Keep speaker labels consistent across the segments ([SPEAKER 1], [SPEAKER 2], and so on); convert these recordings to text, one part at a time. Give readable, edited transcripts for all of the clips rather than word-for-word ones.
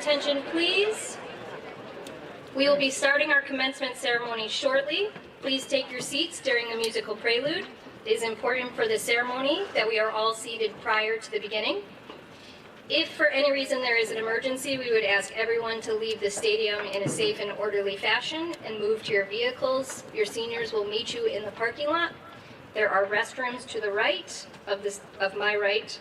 [SPEAKER 1] attention, please. We will be starting our commencement ceremony shortly. Please take your seats during the musical prelude. It is important for the ceremony that we are all seated prior to the beginning. If for any reason there is an emergency, we would ask everyone to leave the stadium in a safe and orderly fashion and move to your vehicles. Your seniors will meet you in the parking lot. There are restrooms to the right of my right.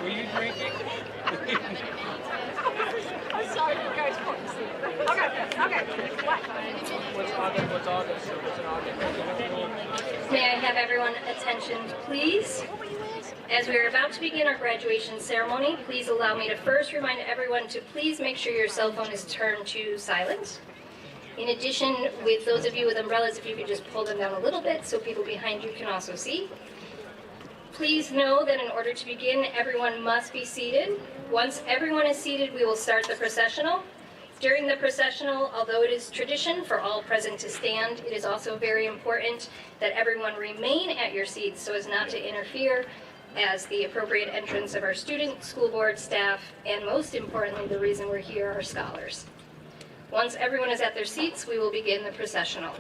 [SPEAKER 2] Were you drinking?
[SPEAKER 3] I'm sorry, you guys couldn't see. Okay. What?
[SPEAKER 2] What's August? What's an August?
[SPEAKER 1] May I have everyone attention, please? As we are about to begin our graduation ceremony, please allow me to first remind everyone to please make sure your cell phone is turned to silent. In addition, with those of you with umbrellas, if you could just pull them down a little bit so people behind you can also see. Please know that in order to begin, everyone must be seated. Once everyone is seated, we will start the processional. During the processional, although it is tradition for all present to stand, it is also very important that everyone remain at your seats so as not to interfere as the appropriate entrance of our student, school board, staff, and most importantly, the reason we're here, our scholars. Once everyone is at their seats, we will begin the processional.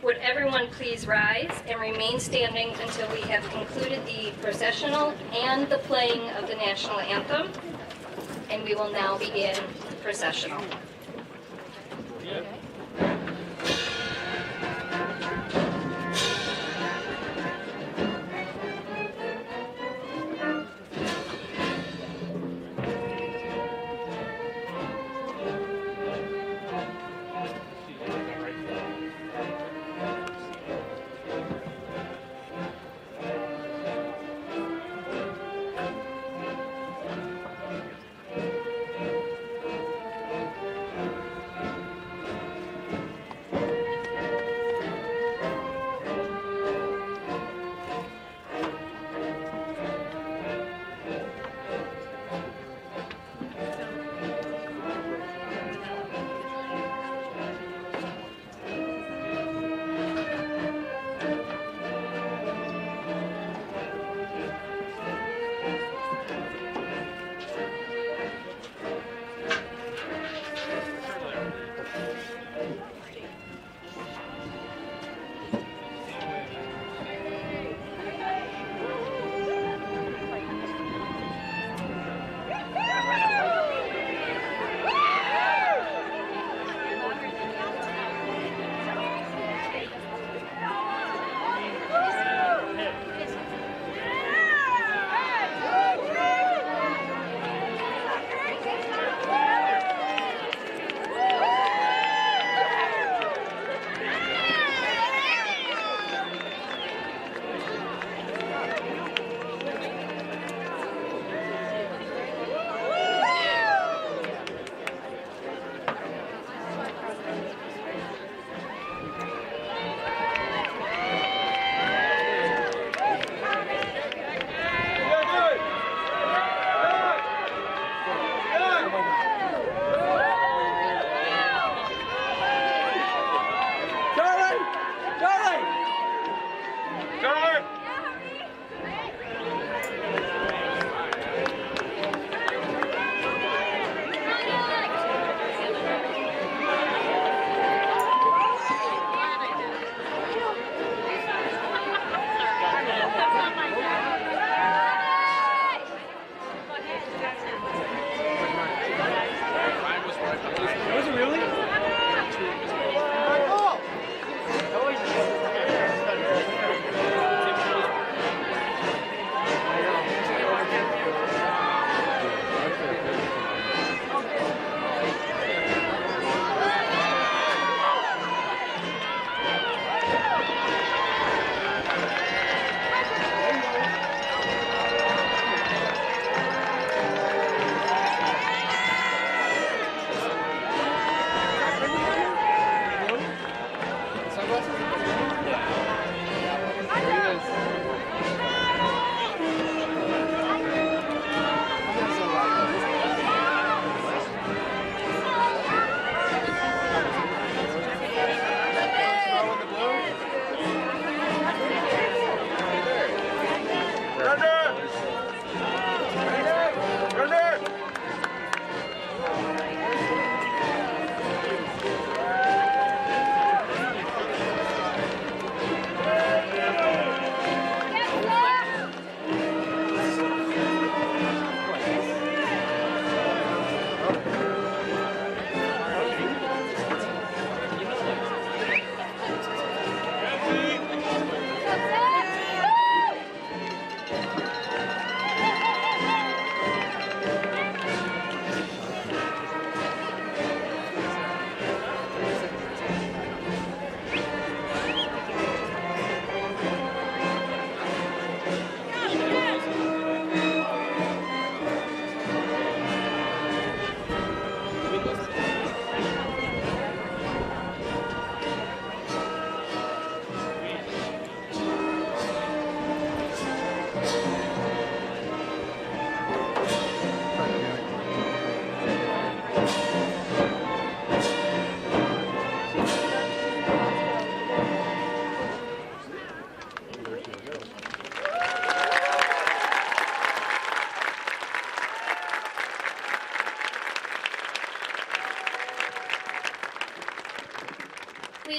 [SPEAKER 1] Would everyone please rise and remain standing until we have concluded the processional and the playing of the national anthem, and we will now begin the processional.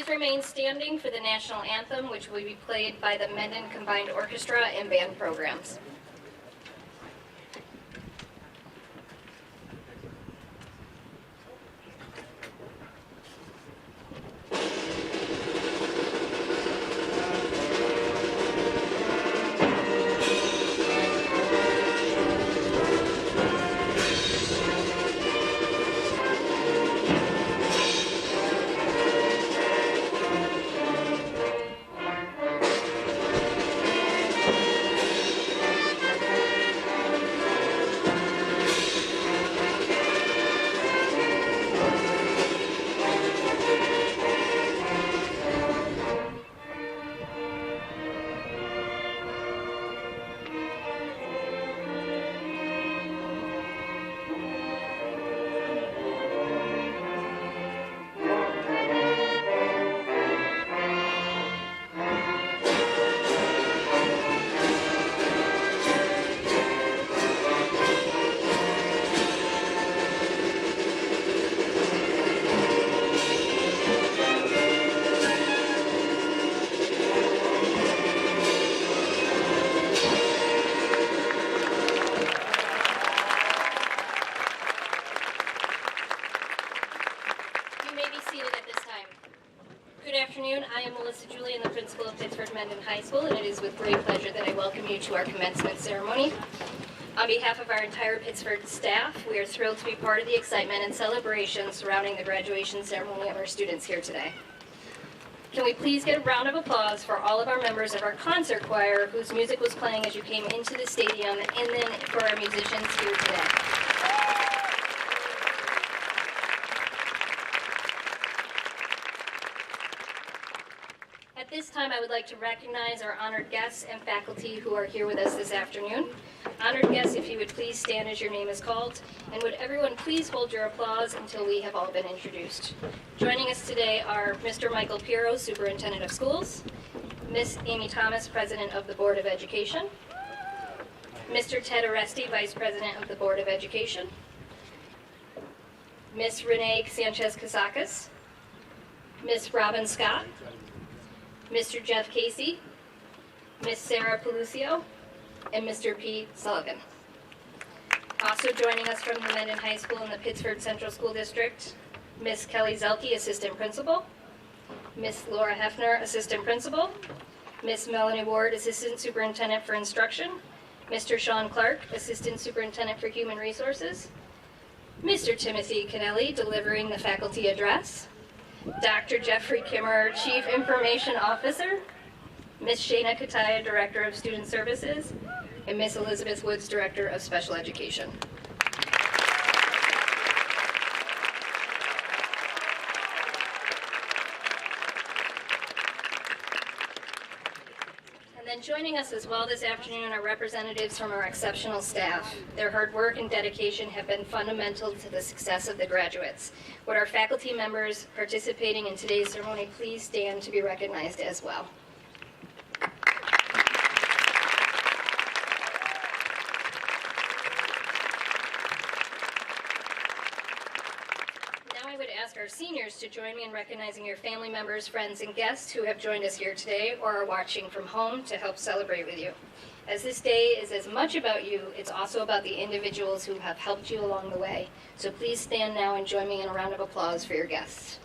[SPEAKER 1] Please remain standing for the national anthem, which will be played by the Mendon Combined Orchestra and Band Programs. The principal of Pittsford Mendon High School, and it is with great pleasure that I welcome you to our commencement ceremony. On behalf of our entire Pittsford staff, we are thrilled to be part of the excitement and celebration surrounding the graduation ceremony of our students here today. Can we please get a round of applause for all of our members of our concert choir whose music was playing as you came into the stadium, and then for our musicians here today. At this time, I would like to recognize our honored guests and faculty who are here with us this afternoon. Honored guests, if you would please stand as your name is called, and would everyone please hold your applause until we have all been introduced. Joining us today are Mr. Michael Pirro, Superintendent of Schools, Miss Amy Thomas, President of the Board of Education, Mr. Ted Aresti, Vice President of the Board of Education, Miss Renee Sanchez-Casacas, Miss Robin Scott, Mr. Jeff Casey, Miss Sarah Pelucio, and Mr. Pete Sullivan. Also joining us from the Mendon High School in the Pittsford Central School District, Miss Kelly Zelke, Assistant Principal, Miss Laura Hefner, Assistant Principal, Miss Melanie Ward, Assistant Superintendent for Instruction, Mr. Sean Clark, Assistant Superintendent for Human Resources, Mr. Timothy Kennelly, delivering the faculty address, Dr. Jeffrey Kimmer, Chief Information Officer, Ms. Shayna Kataya, Director of Student Services, and Ms. Elizabeth Woods, Director of Special Education. And then joining us as well this afternoon are representatives from our exceptional staff. Their hard work and dedication have been fundamental to the success of the graduates. Would our faculty members participating in today's ceremony please stand to be recognized as well? Our seniors to join me in recognizing your family members, friends, and guests who have joined us here today or are watching from home to help celebrate with you. As this day is as much about you, it's also about the individuals who have helped you along the way. So please stand now and join me in a round of applause for your guests.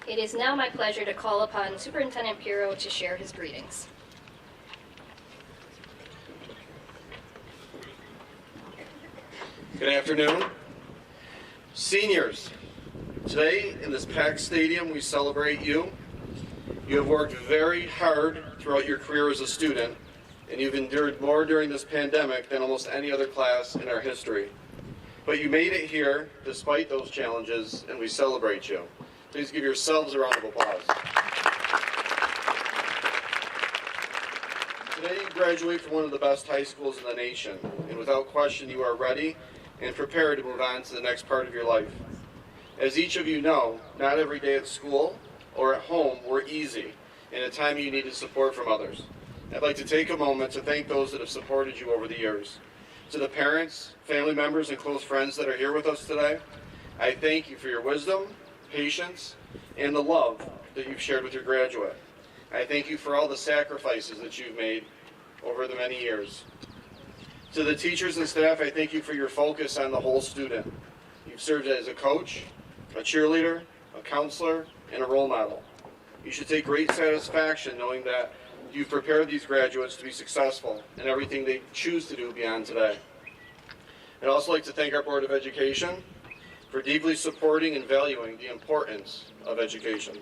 [SPEAKER 1] It is now my pleasure to call upon Superintendent Pirro to share his greetings.
[SPEAKER 4] Good afternoon. Seniors, today in this packed stadium we celebrate you. You have worked very hard throughout your career as a student, and you've endured more during this pandemic than almost any other class in our history. But you made it here despite those challenges, and we celebrate you. Please give yourselves a round of applause. Today you graduate from one of the best high schools in the nation, and without question you are ready and prepared to move on to the next part of your life. As each of you know, not every day at school or at home were easy, and at times you needed support from others. I'd like to take a moment to thank those that have supported you over the years. To the parents, family members, and close friends that are here with us today, I thank you for your wisdom, patience, and the love that you've shared with your graduate. I thank you for all the sacrifices that you've made over the many years. To the teachers and staff, I thank you for your focus on the whole student. You've served as a coach, a cheerleader, a counselor, and a role model. You should take great satisfaction knowing that you've prepared these graduates to be successful in everything they choose to do beyond today. I'd also like to thank our Board of Education for deeply supporting and valuing the importance of education.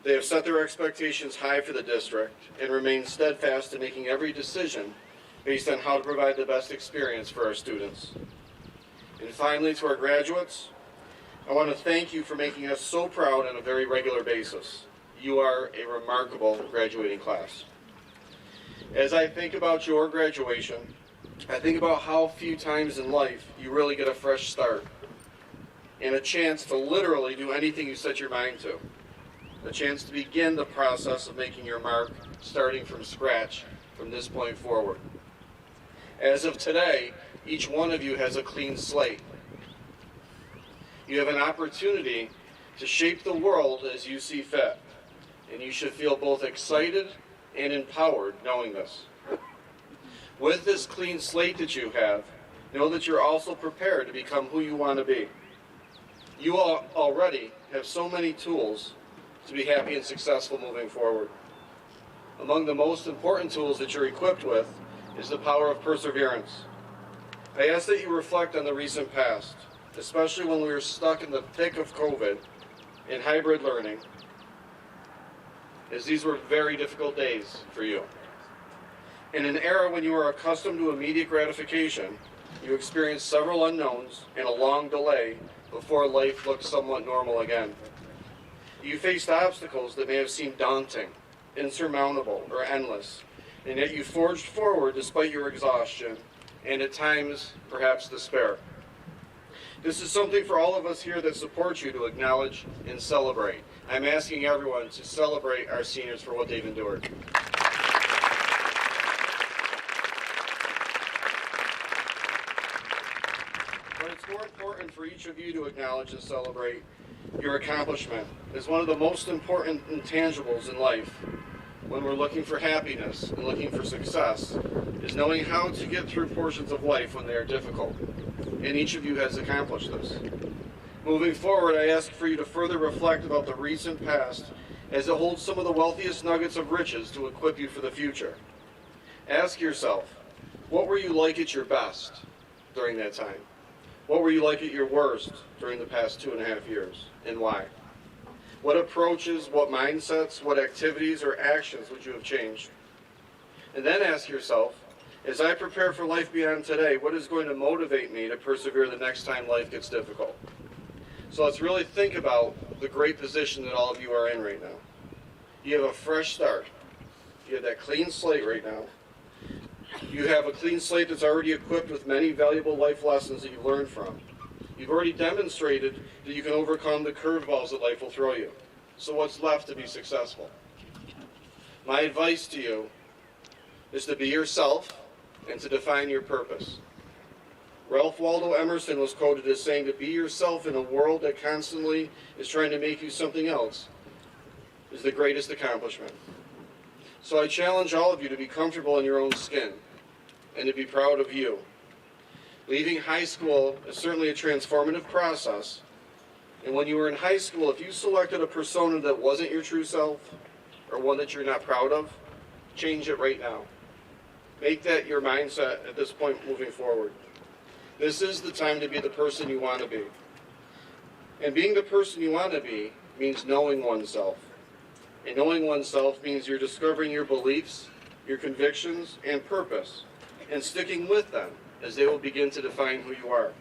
[SPEAKER 4] They have set their expectations high for the district and remain steadfast in making every decision based on how to provide the best experience for our students. And finally, to our graduates, I want to thank you for making us so proud on a very regular basis. You are a remarkable graduating class. As I think about your graduation, I think about how few times in life you really get a fresh start and a chance to literally do anything you set your mind to. A chance to begin the process of making your mark, starting from scratch from this point forward. As of today, each one of you has a clean slate. You have an opportunity to shape the world as you see fit, and you should feel both excited and empowered knowing this. With this clean slate that you have, know that you're also prepared to become who you want to be. You already have so many tools to be happy and successful moving forward. Among the most important tools that you're equipped with is the power of perseverance. I ask that you reflect on the recent past, especially when we were stuck in the thick of COVID and hybrid learning, as these were very difficult days for you. In an era when you are accustomed to immediate gratification, you experienced several unknowns and a long delay before life looked somewhat normal again. You faced obstacles that may have seemed daunting, insurmountable, or endless, and yet you forged forward despite your exhaustion and at times, perhaps, despair. This is something for all of us here that support you to acknowledge and celebrate. I'm asking everyone to celebrate our seniors for what they've endured. But it's more important for each of you to acknowledge and celebrate your accomplishment as one of the most important intangibles in life when we're looking for happiness and looking for success is knowing how to get through portions of life when they are difficult. And each of you has accomplished this. Moving forward, I ask for you to further reflect about the recent past as it holds some of the wealthiest nuggets of riches to equip you for the future. Ask yourself, what were you like at your best during that time? What were you like at your worst during the past 2.5 years, and why? What approaches, what mindsets, what activities or actions would you have changed? And then ask yourself, as I prepare for life beyond today, what is going to motivate me to persevere the next time life gets difficult? So let's really think about the great position that all of you are in right now. You have a fresh start. You have that clean slate right now. You have a clean slate that's already equipped with many valuable life lessons that you've learned from. You've already demonstrated that you can overcome the curveballs that life will throw you. So what's left to be successful? My advice to you is to be yourself and to define your purpose. Ralph Waldo Emerson was quoted as saying, to be yourself in a world that constantly is trying to make you something else is the greatest accomplishment. So I challenge all of you to be comfortable in your own skin and to be proud of you. Leaving high school is certainly a transformative process. And when you were in high school, if you selected a persona that wasn't your true self or one that you're not proud of, change it right now. Make that your mindset at this point moving forward. This is the time to be the person you want to be. And being the person you want to be means knowing oneself. And knowing oneself means you're discovering your beliefs, your convictions, and purpose, and sticking with them as they will begin to define who you are.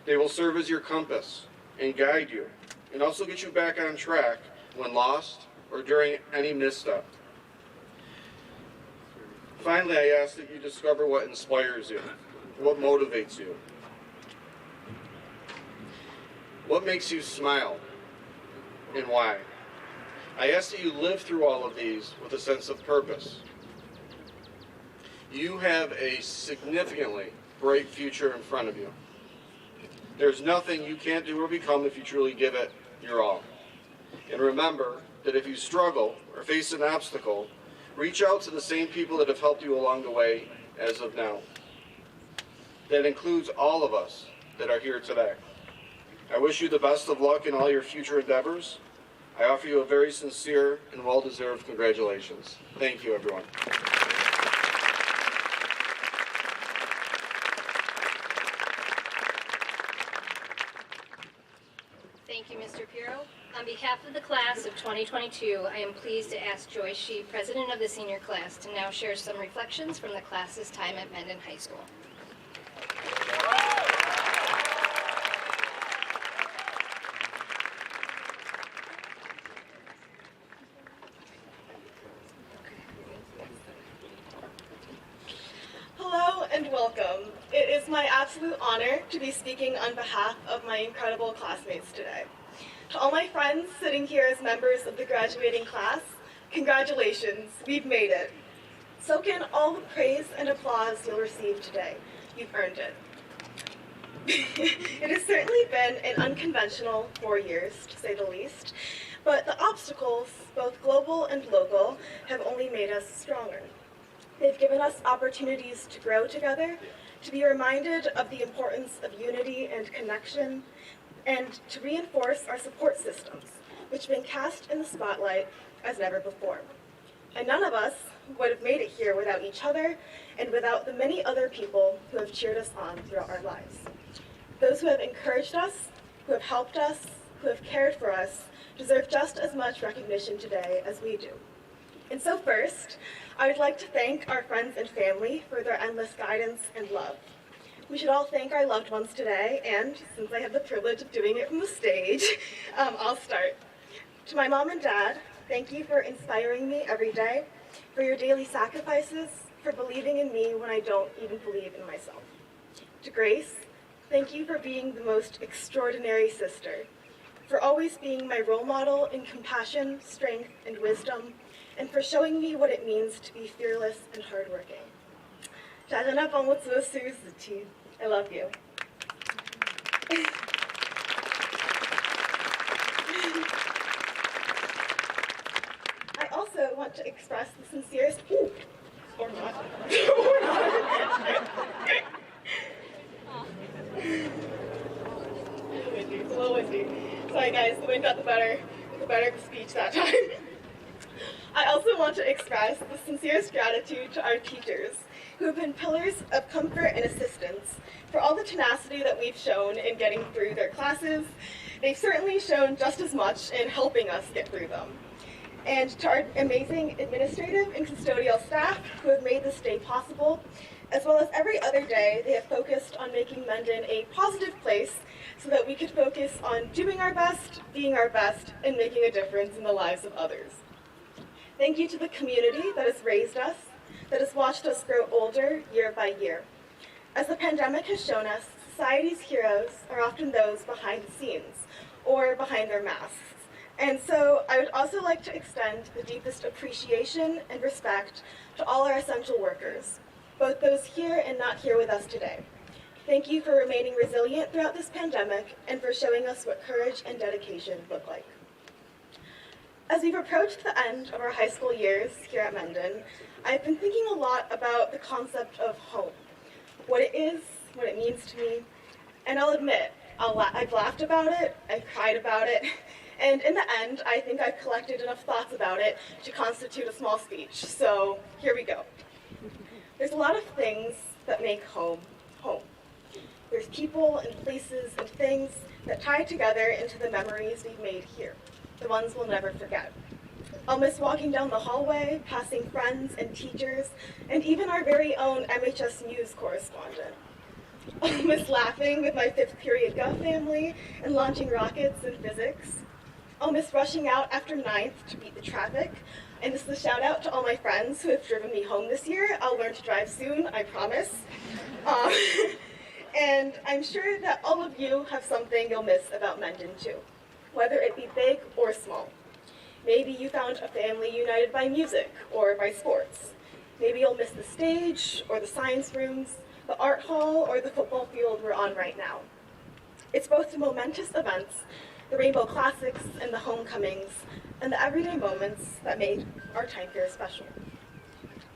[SPEAKER 4] They will serve as your compass and guide you, and also get you back on track when lost or during any misstep. Finally, I ask that you discover what inspires you, what motivates you, what makes you smile, and why. I ask that you live through all of these with a sense of purpose. You have a significantly bright future in front of you. There's nothing you can't do or become if you truly give it your all. And remember that if you struggle or face an obstacle, reach out to the same people that have helped you along the way as of now. That includes all of us that are here today. I wish you the best of luck in all your future endeavors. I offer you a very sincere and well-deserved congratulations. Thank you, everyone.
[SPEAKER 1] Thank you, Mr. Pirro. On behalf of the class of 2022, I am pleased to ask Joyce Shee, president of the senior class, to now share some reflections from the class's time at Mendon High School.
[SPEAKER 5] Hello and welcome. It is my absolute honor to be speaking on behalf of my incredible classmates today. To all my friends sitting here as members of the graduating class, congratulations, we've made it. Soak in all the praise and applause you'll receive today. You've earned it. It has certainly been an unconventional 4 years, to say the least, but the obstacles, both global and local, have only made us stronger. They've given us opportunities to grow together, to be reminded of the importance of unity and connection, and to reinforce our support systems, which have been cast in the spotlight as never before. And none of us would have made it here without each other and without the many other people who have cheered us on throughout our lives. Those who have encouraged us, who have helped us, who have cared for us, deserve just as much recognition today as we do. And so first, I would like to thank our friends and family for their endless guidance and love. We should all thank our loved ones today, and since I have the privilege of doing it from the stage, I'll start. To my mom and dad, thank you for inspiring me every day, for your daily sacrifices, for believing in me when I don't even believe in myself. To Grace, thank you for being the most extraordinary sister, for always being my role model in compassion, strength, and wisdom, and for showing me what it means to be fearless and hardworking. I love you. I also want to express the sincerest, or not. It's a little windy. Sorry guys, the wind got the better of the speech that time. I also want to express the sincerest gratitude to our teachers, who have been pillars of comfort and assistance for all the tenacity that we've shown in getting through their classes. They've certainly shown just as much in helping us get through them. And to our amazing administrative and custodial staff who have made this day possible, as well as every other day, they have focused on making Mendon a positive place so that we could focus on doing our best, being our best, and making a difference in the lives of others. Thank you to the community that has raised us, that has watched us grow older year by year. As the pandemic has shown us, society's heroes are often those behind the scenes, or behind their masks. And so I would also like to extend the deepest appreciation and respect to all our essential workers, both those here and not here with us today. Thank you for remaining resilient throughout this pandemic and for showing us what courage and dedication look like. As we've approached the end of our high school years here at Mendon, I've been thinking a lot about the concept of home, what it is, what it means to me, and I'll admit, I've laughed about it, I've cried about it, and in the end, I think I've collected enough thoughts about it to constitute a small speech, so here we go. There's a lot of things that make home, home. There's people and places and things that tie together into the memories we've made here, the ones we'll never forget. I'll miss walking down the hallway, passing friends and teachers, and even our very own MHS News correspondent. I'll miss laughing with my 5th period Gov family and launching rockets in physics. I'll miss rushing out after 9th to beat the traffic. And this is a shout out to all my friends who have driven me home this year. I'll learn to drive soon, I promise. And I'm sure that all of you have something you'll miss about Mendon too, whether it be big or small. Maybe you found a family united by music or by sports. Maybe you'll miss the stage or the science rooms, the art hall or the football field we're on right now. It's both the momentous events, the Rainbow Classics and the homecomings, and the everyday moments that make our time here special.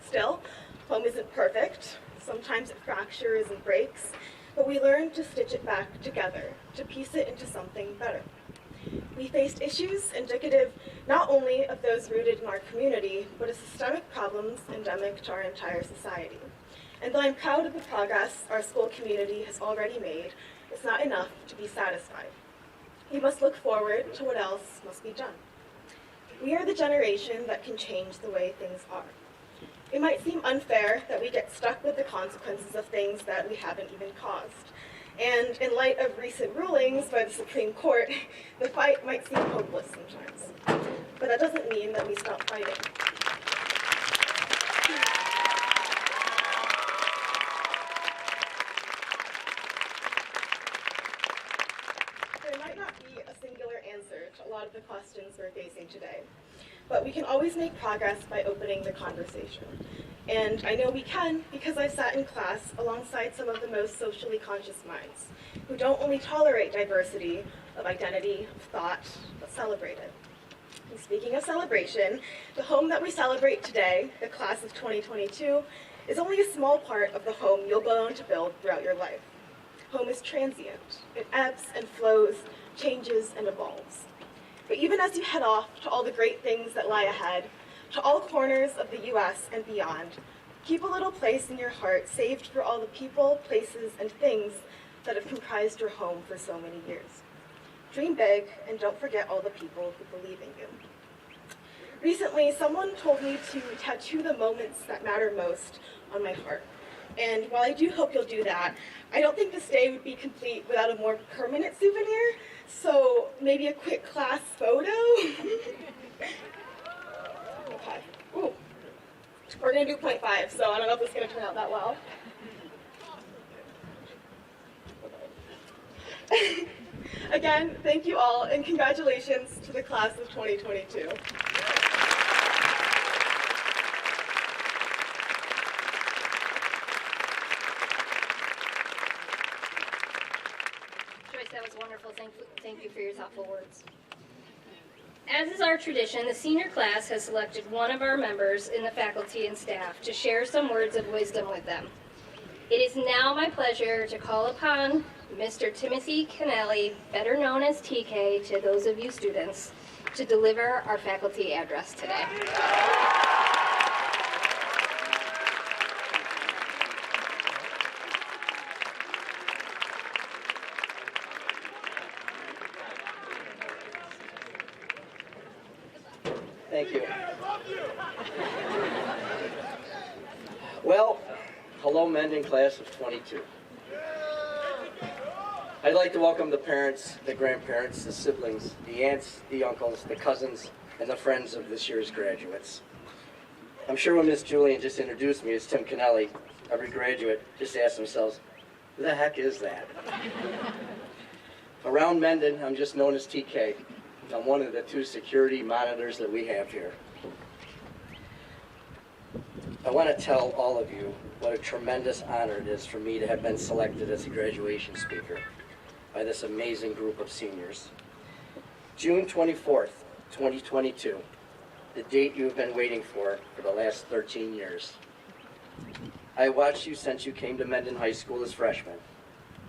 [SPEAKER 5] Still, home isn't perfect. Sometimes it fractures and breaks, but we learn to stitch it back together, to piece it into something better. We faced issues indicative not only of those rooted in our community, but of systemic problems endemic to our entire society. And though I'm proud of the progress our school community has already made, it's not enough to be satisfied. We must look forward to what else must be done. We are the generation that can change the way things are. It might seem unfair that we get stuck with the consequences of things that we haven't even caused. And in light of recent rulings by the Supreme Court, the fight might seem hopeless sometimes. But that doesn't mean that we stop fighting. There might not be a singular answer to a lot of the questions we're facing today, but we can always make progress by opening the conversation. And I know we can because I've sat in class alongside some of the most socially conscious minds who don't only tolerate diversity of identity, of thought, but celebrate it. And speaking of celebration, the home that we celebrate today, the class of 2022, is only a small part of the home you'll go on to build throughout your life. Home is transient. It ebbs and flows, changes and evolves. But even as you head off to all the great things that lie ahead, to all corners of the U.S. and beyond, keep a little place in your heart saved for all the people, places, and things that have comprised your home for so many years. Dream big, and don't forget all the people who believe in you. Recently, someone told me to tattoo the moments that matter most on my heart. And while I do hope you'll do that, I don't think this day would be complete without a more permanent souvenir, so maybe a quick class photo? Okay. Ooh. We're going to do 0.5, so I don't know if this is going to turn out that well. Again, thank you all, and congratulations to the class of 2022.
[SPEAKER 1] Joyce, that was wonderful. Thank you for your thoughtful words. As is our tradition, the senior class has selected one of our members in the faculty and staff to share some words of wisdom with them. It is now my pleasure to call upon Mr. Timothy Kennelly, better known as TK to those of you students, to deliver our faculty address today.
[SPEAKER 6] Thank you. Well, hello Mendon class of 22. I'd like to welcome the parents, the grandparents, the siblings, the aunts, the uncles, the cousins, and the friends of this year's graduates. I'm sure when Miss Julian just introduced me as Tim Kennelly, every graduate just asked themselves, who the heck is that? Around Mendon, I'm just known as TK. I'm one of the 2 security monitors that we have here. I want to tell all of you what a tremendous honor it is for me to have been selected as a graduation speaker by this amazing group of seniors. June 24th, 2022, the date you have been waiting for the last 13 years. I watched you since you came to Mendon High School as freshmen.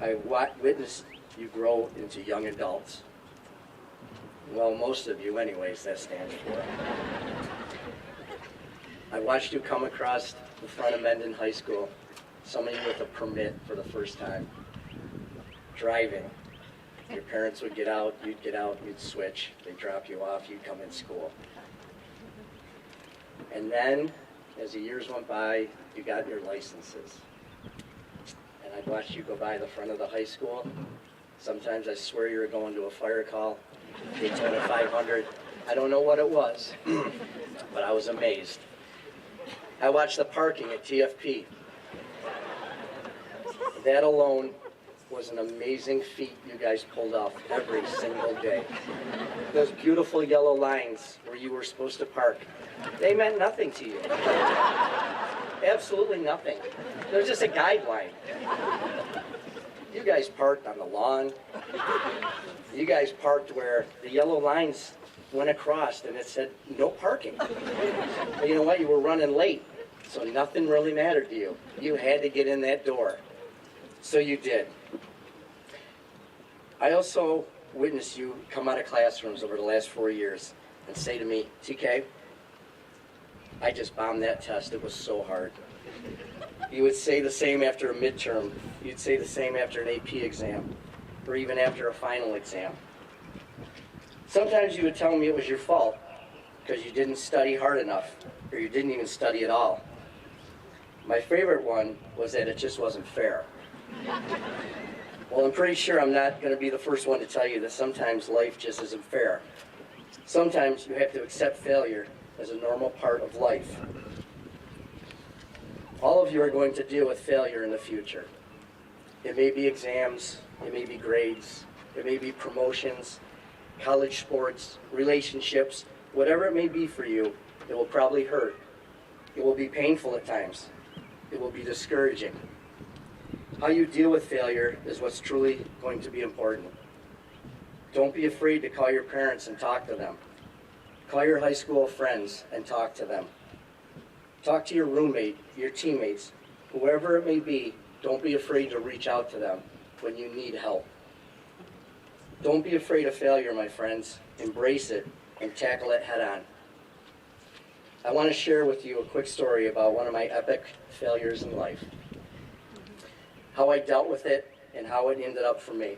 [SPEAKER 6] I witnessed you grow into young adults. Well, most of you anyways, that stands for. I watched you come across the front of Mendon High School, some of you with a permit for the first time, driving. Your parents would get out, you'd switch, they'd drop you off, you'd come in school. And then, as the years went by, you got your licenses. And I watched you go by the front of the high school. Sometimes I swear you were going to a fire call. Daytona 500. I don't know what it was, but I was amazed. I watched the parking at TFP. That alone was an amazing feat you guys pulled off every single day. Those beautiful yellow lines where you were supposed to park, they meant nothing to you. Absolutely nothing. They're just a guideline. You guys parked on the lawn. You guys parked where the yellow lines went across and it said no parking. But you know what? You were running late, so nothing really mattered to you. You had to get in that door. So you did. I also witnessed you come out of classrooms over the last 4 years and say to me, TK, I just bombed that test. It was so hard. You would say the same after a midterm. You'd say the same after an AP exam, or even after a final exam. Sometimes you would tell me it was your fault because you didn't study hard enough, or you didn't even study at all. My favorite one was that it just wasn't fair. Well, I'm pretty sure I'm not going to be the first one to tell you that sometimes life just isn't fair. Sometimes you have to accept failure as a normal part of life. All of you are going to deal with failure in the future. It may be exams, it may be grades, it may be promotions, college sports, relationships, whatever it may be for you, it will probably hurt. It will be painful at times. It will be discouraging. How you deal with failure is what's truly going to be important. Don't be afraid to call your parents and talk to them. Call your high school friends and talk to them. Talk to your roommate, your teammates, whoever it may be. Don't be afraid to reach out to them when you need help. Don't be afraid of failure, my friends. Embrace it and tackle it head on. I want to share with you a quick story about one of my epic failures in life. How I dealt with it and how it ended up for me.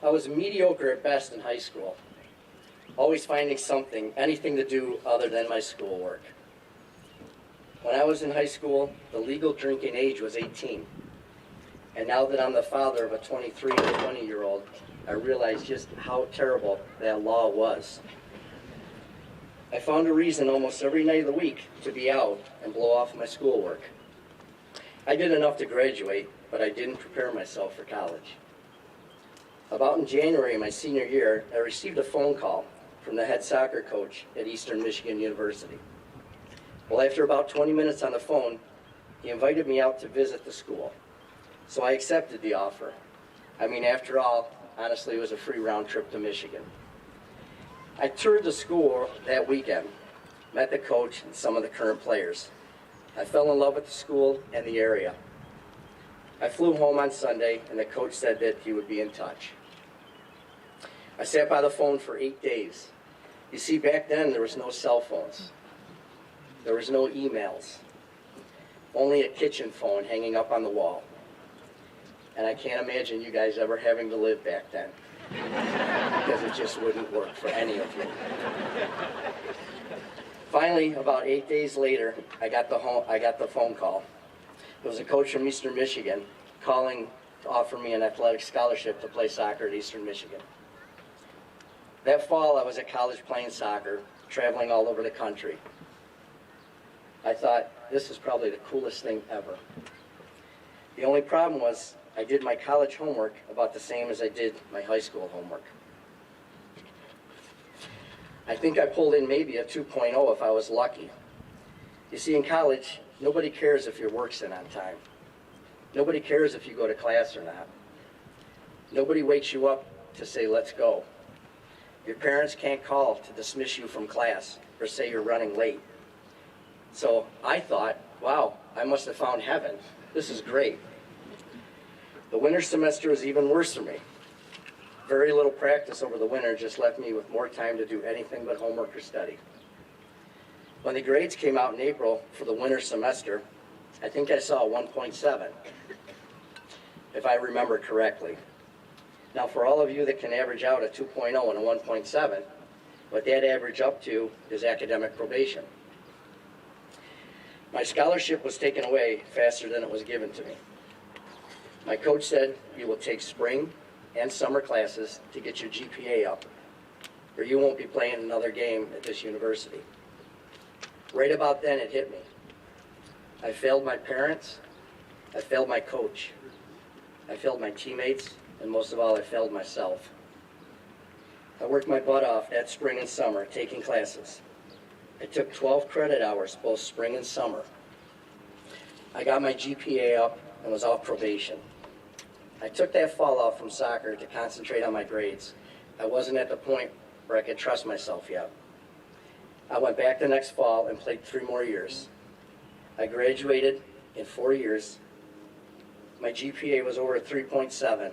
[SPEAKER 6] I was mediocre at best in high school, always finding something, anything to do other than my schoolwork. When I was in high school, the legal drinking age was 18. And now that I'm the father of a 23 to 20-year-old, I realize just how terrible that law was. I found a reason almost every night of the week to be out and blow off my schoolwork. I did enough to graduate, but I didn't prepare myself for college. About in January of my senior year, I received a phone call from the head soccer coach at Eastern Michigan University. Well, after about 20 minutes on the phone, he invited me out to visit the school. So I accepted the offer. I mean, after all, honestly, it was a free round trip to Michigan. I toured the school that weekend, met the coach and some of the current players. I fell in love with the school and the area. I flew home on Sunday, and the coach said that he would be in touch. I sat by the phone for 8 days. You see, back then, there was no cell phones. There was no emails. Only a kitchen phone hanging up on the wall. And I can't imagine you guys ever having to live back then, because it just wouldn't work for any of you. Finally, about 8 days later, I got the phone call. It was a coach from Eastern Michigan calling to offer me an athletic scholarship to play soccer at Eastern Michigan. That fall, I was at college playing soccer, traveling all over the country. I thought, this is probably the coolest thing ever. The only problem was I did my college homework about the same as I did my high school homework. I think I pulled in maybe a 2.0 if I was lucky. You see, in college, nobody cares if your work's in on time. Nobody cares if you go to class or not. Nobody wakes you up to say, let's go. Your parents can't call to dismiss you from class or say you're running late. So I thought, wow, I must have found heaven. This is great. The winter semester was even worse for me. Very little practice over the winter just left me with more time to do anything but homework or study. When the grades came out in April for the winter semester, I think I saw a 1.7, if I remember correctly. Now, for all of you that can average out a 2.0 and a 1.7, what that average up to is academic probation. My scholarship was taken away faster than it was given to me. My coach said, you will take spring and summer classes to get your GPA up, or you won't be playing another game at this university. Right about then, it hit me. I failed my parents. I failed my coach. I failed my teammates, and most of all, I failed myself. I worked my butt off that spring and summer taking classes. I took 12 credit hours both spring and summer. I got my GPA up and was off probation. I took that fall off from soccer to concentrate on my grades. I wasn't at the point where I could trust myself yet. I went back the next fall and played 3 more years. I graduated in 4 years. My GPA was over 3.7.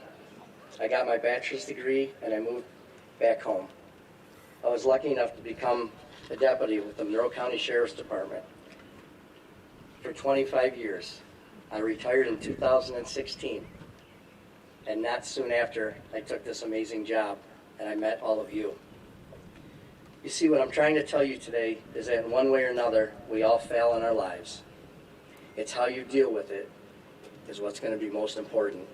[SPEAKER 6] I got my bachelor's degree and I moved back home. I was lucky enough to become a deputy with the Monroe County Sheriff's Department for 25 years. I retired in 2016, and not soon after, I took this amazing job, and I met all of you. You see, what I'm trying to tell you today is that in one way or another, we all fail in our lives. It's how you deal with it is what's going to be most important.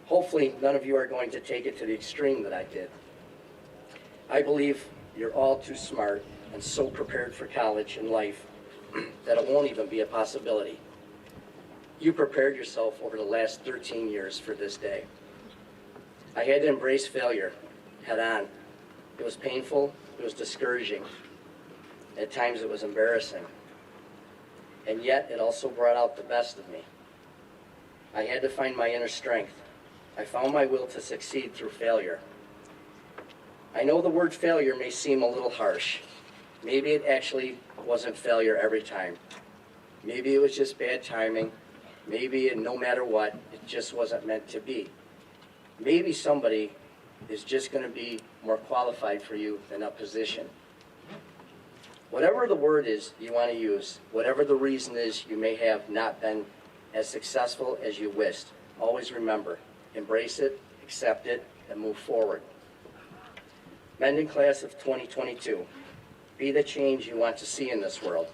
[SPEAKER 6] Hopefully, none of you are going to take it to the extreme that I did. I believe you're all too smart and so prepared for college and life that it won't even be a possibility. You prepared yourself over the last 13 years for this day. I had to embrace failure head on. It was painful, it was discouraging. At times it was embarrassing. And yet it also brought out the best of me. I had to find my inner strength. I found my will to succeed through failure. I know the word failure may seem a little harsh. Maybe it actually wasn't failure every time. Maybe it was just bad timing. Maybe no matter what, it just wasn't meant to be. Maybe somebody is just going to be more qualified for you than a position. Whatever the word is you want to use, whatever the reason is you may have not been as successful as you wished, always remember, embrace it, accept it, and move forward. Mendon class of 2022, be the change you want to see in this world.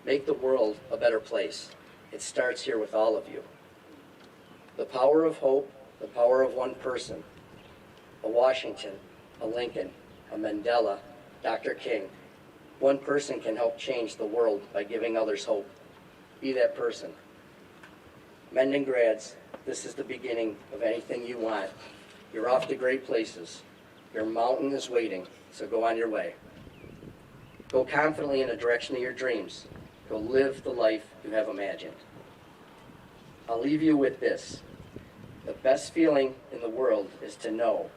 [SPEAKER 6] Make the world a better place. It starts here with all of you. The power of hope, the power of one person, a Washington, a Lincoln, a Mandela, Dr. King. One person can help change the world by giving others hope. Be that person. Mendon grads, this is the beginning of anything you want. You're off to great places. Your mountain is waiting, so go on your way. Go confidently in the direction of your dreams. Go live the life you have imagined. I'll leave you with this. The best feeling in the world is to know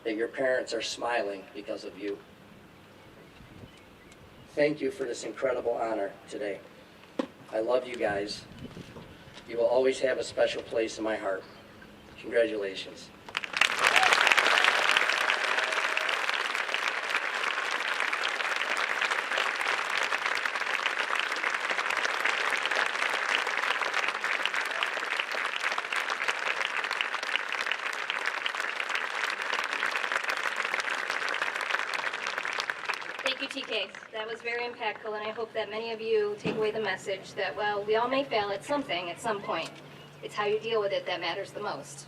[SPEAKER 6] that your parents are smiling because of you. Thank you for this incredible honor today. I love you guys. You will always have a special place in my heart. Congratulations.
[SPEAKER 1] Thank you, TK. That was very impactful, and I hope that many of you take away the message that, well, we all may fail at something at some point. It's how you deal with it that matters the most.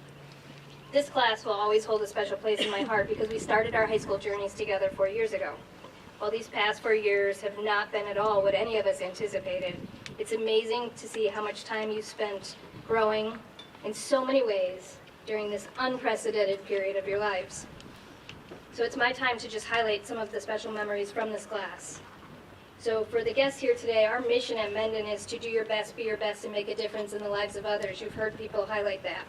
[SPEAKER 1] This class will always hold a special place in my heart because we started our high school journeys together 4 years ago. While these past 4 years have not been at all what any of us anticipated, it's amazing to see how much time you spent growing in so many ways during this unprecedented period of your lives. So it's my time to just highlight some of the special memories from this class. So for the guests here today, our mission at Mendon is to do your best, be your best, and make a difference in the lives of others. You've heard people highlight that.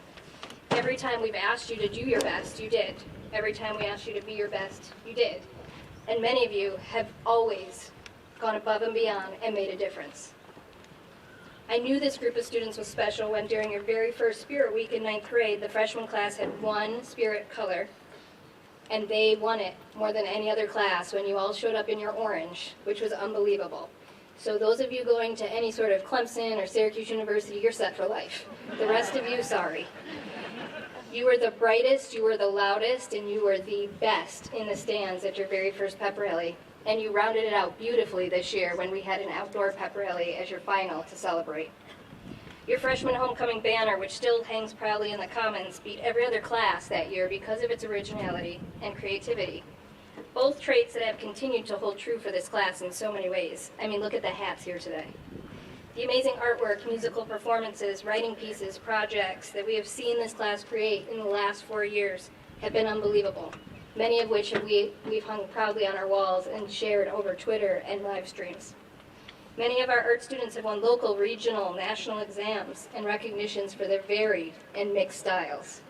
[SPEAKER 1] Every time we've asked you to do your best, you did. Every time we asked you to be your best, you did. And many of you have always gone above and beyond and made a difference. I knew this group of students was special when during your very first Spirit Week in 9th grade, the freshman class had one Spirit color. And they won it more than any other class when you all showed up in your orange, which was unbelievable. So those of you going to any sort of Clemson or Syracuse University, you're set for life. The rest of you, sorry. You were the brightest, you were the loudest, and you were the best in the stands at your very first pep rally. And you rounded it out beautifully this year when we had an outdoor pep rally as your final to celebrate. Your freshman homecoming banner, which still hangs proudly in the Commons, beat every other class that year because of its originality and creativity. Both traits that have continued to hold true for this class in so many ways. I mean, look at the hats here today. The amazing artwork, musical performances, writing pieces, projects that we have seen this class create in the last 4 years have been unbelievable, many of which we've hung proudly on our walls and shared over Twitter and live streams. Many of our art students have won local, regional, national exams and recognitions for their varied and mixed styles,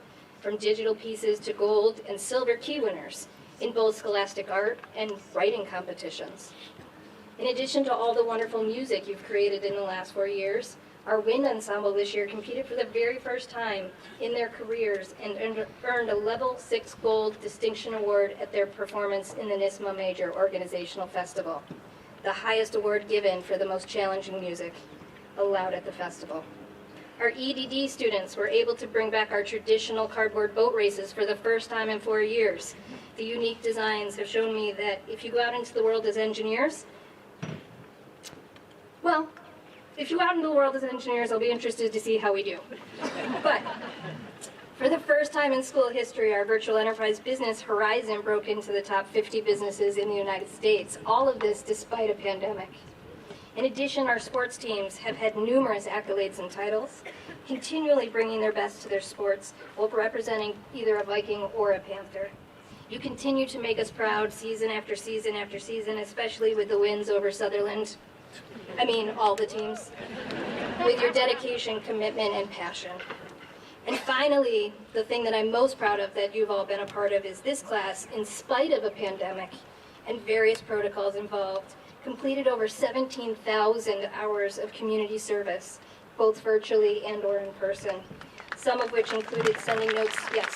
[SPEAKER 1] from digital pieces to gold and silver key winners in both scholastic art and writing competitions. In addition to all the wonderful music you've created in the last 4 years, our wind ensemble this year competed for the very first time in their careers and earned a Level 6 Gold Distinction Award at their performance in the NISMA Major Organizational Festival, the highest award given for the most challenging music allowed at the festival. Our EDD students were able to bring back our traditional cardboard boat races for the first time in 4 years. The unique designs have shown me that if you go out into the world as engineers, well, if you go out into the world as engineers, I'll be interested to see how we do. But for the first time in school history, our virtual enterprise business Horizon broke into the top 50 businesses in the United States, all of this despite a pandemic. In addition, our sports teams have had numerous accolades and titles, continually bringing their best to their sports while representing either a Viking or a Panther. You continue to make us proud season after season after season, especially with the wins over Sutherland. I mean, all the teams, with your dedication, commitment, and passion. And finally, the thing that I'm most proud of that you've all been a part of is this class, in spite of a pandemic and various protocols involved, completed over 17,000 hours of community service, both virtually and or in person, some of which included sending notes, yes.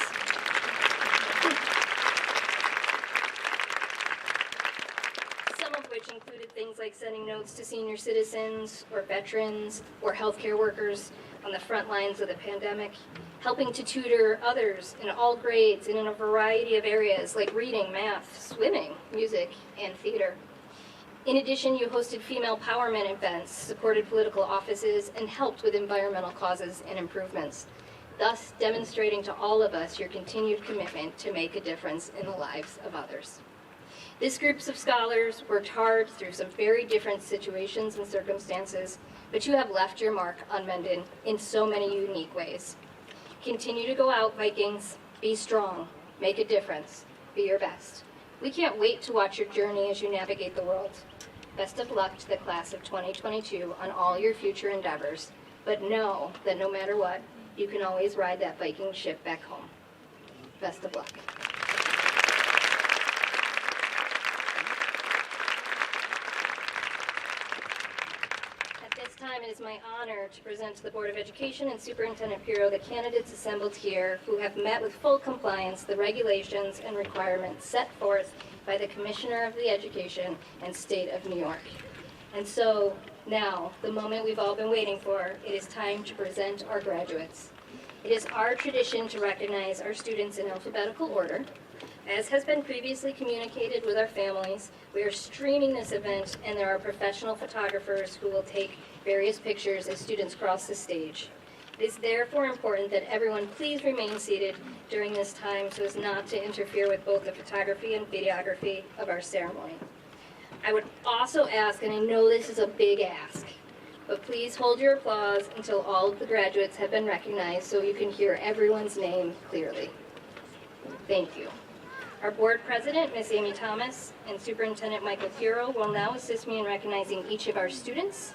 [SPEAKER 1] Which included things like sending notes to senior citizens or veterans or healthcare workers on the front lines of the pandemic, helping to tutor others in all grades and in a variety of areas like reading, math, swimming, music, and theater. In addition, you hosted female empowerment events, supported political offices, and helped with environmental causes and improvements, thus demonstrating to all of us your continued commitment to make a difference in the lives of others. This group of scholars worked hard through some very different situations and circumstances, but you have left your mark on Mendon in so many unique ways. Continue to go out, Vikings. Be strong. Make a difference. Be your best. We can't wait to watch your journey as you navigate the world. Best of luck to the class of 2022 on all your future endeavors, but know that no matter what, you can always ride that Viking ship back home. Best of luck. It is my honor to present to the Board of Education and Superintendent Pirro the candidates assembled here who have met with full compliance the regulations and requirements set forth by the Commissioner of the Education and State of New York. And so now, the moment we've all been waiting for, it is time to present our graduates. It is our tradition to recognize our students in alphabetical order. As has been previously communicated with our families, we are streaming this event and there are professional photographers who will take various pictures as students cross the stage. It is therefore important that everyone please remain seated during this time so as not to interfere with both the photography and videography of our ceremony. I would also ask, and I know this is a big ask, but please hold your applause until all of the graduates have been recognized so you can hear everyone's name clearly. Thank you. Our board president, Ms. Amy Thomas, and Superintendent Michael Pirro will now assist me in recognizing each of our students.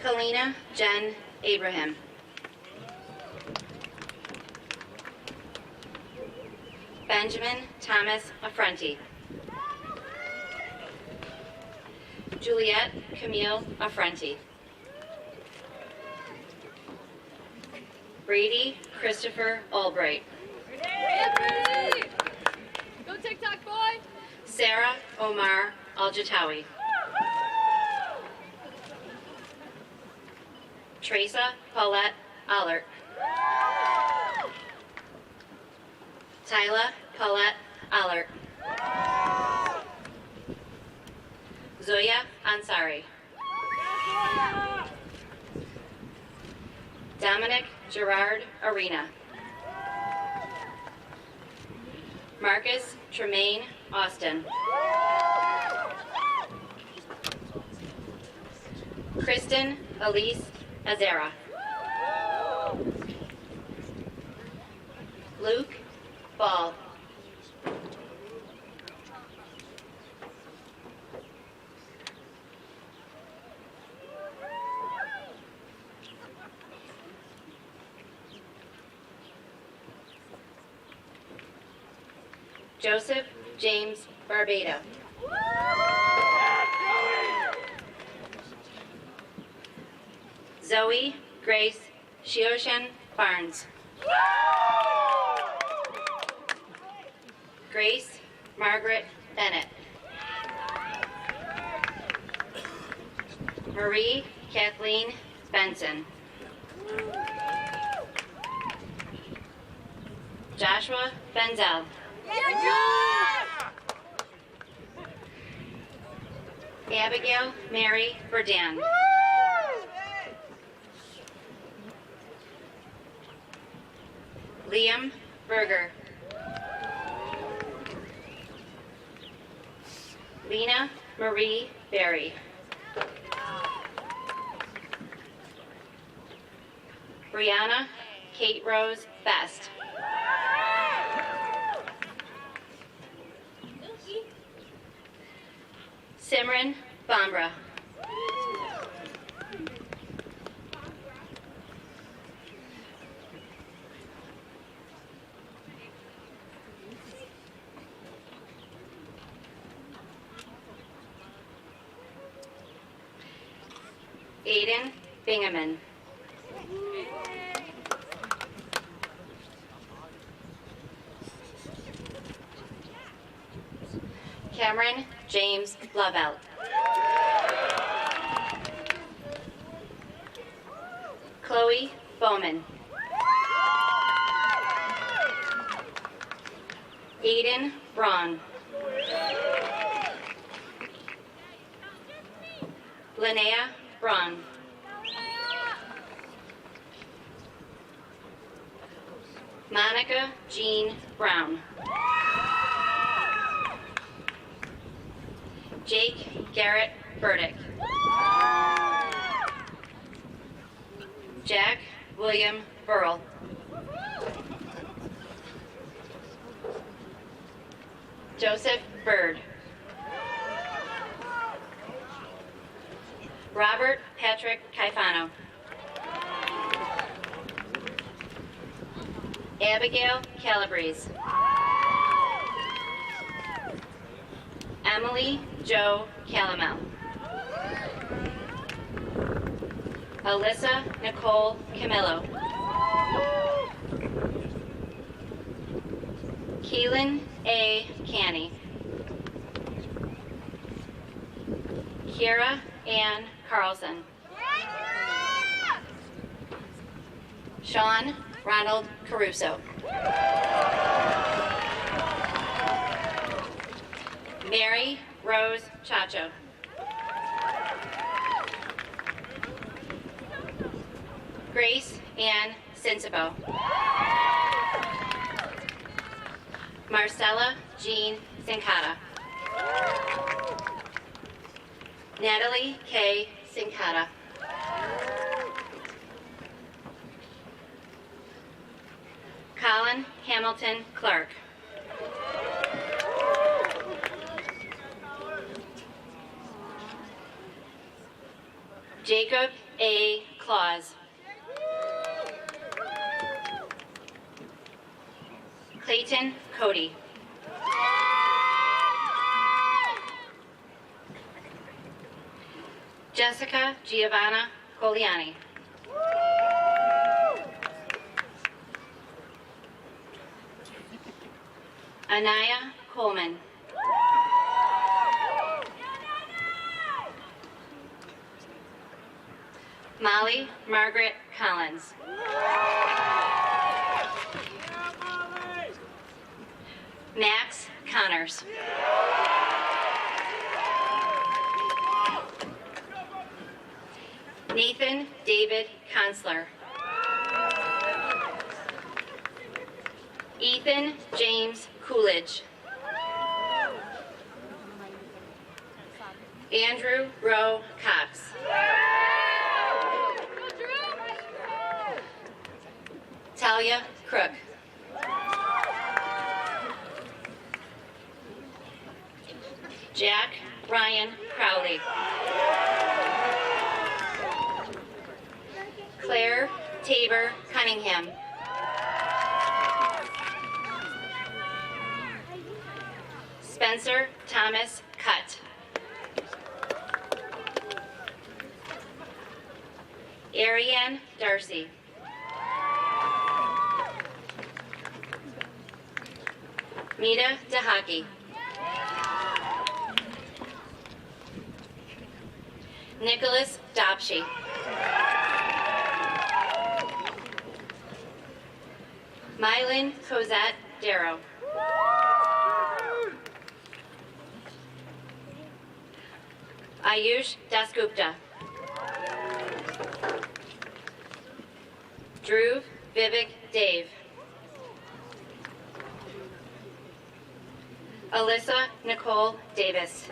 [SPEAKER 7] Kalina Jen Abraham. Benjamin Thomas Affronti. Juliette Camille Affronti. Brady Christopher Albright.
[SPEAKER 3] Go TikTok, boy!
[SPEAKER 7] Sarah Omar Aljatawi. Teresa Paulette Allert. Tyla Paulette Allert. Zoya Ansari. Dominic Gerard Arena. Marcus Tremaine Austin. Kristen Elise Azera. Luke Ball. Joseph James Barbado. Zoe Grace Shioshin Barnes. Grace Margaret Bennett. Marie Kathleen Benson. Joshua Benzel. Abigail Mary Burdan. Liam Berger. Lena Marie Berry. Brianna Kate Rose Best. Simran Bambra. Aiden Bingaman. Cameron James Lovell. Chloe Bowman. Aiden Braun. Linnea Braun. Monica Jean Brown. Jake Garrett Burdick. Jack William Burrell. Joseph Bird. Robert Patrick Caifano. Abigail Calabrese. Emily Jo Calamel. Alyssa Nicole Camillo. Keelan A. Canny. Kiera Ann Carlson. Sean Ronald Caruso. Mary Rose Chacho. Grace Ann Sinsabo. Marcella Jean Sincata. Natalie K. Sincata. Colin Hamilton Clark. Jacob A. Claus. Clayton Cody. Jessica Giovanna Coliani. Anaya Coleman. Molly Margaret Collins. Max Connors. Nathan David Consler. Ethan James Coolidge. Andrew Rowe Cox. Talia Crook. Jack Ryan Crowley. Claire Tabor Cunningham. Spencer Thomas Cutt. Ariane Darcy. Mita Dahaki. Nicholas Dopshy. Mylin Cosette Darrow. Ayush Dasgupta. Dhruv Vivek Dave. Alyssa Nicole Davis.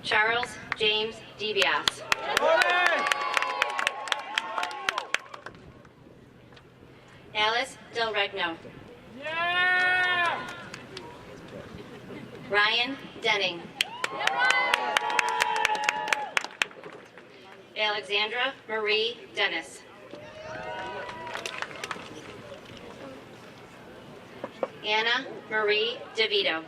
[SPEAKER 7] Charles James DeBias. Alice Del Regno. Ryan Denning. Alexandra Marie Dennis. Anna Marie DeVito.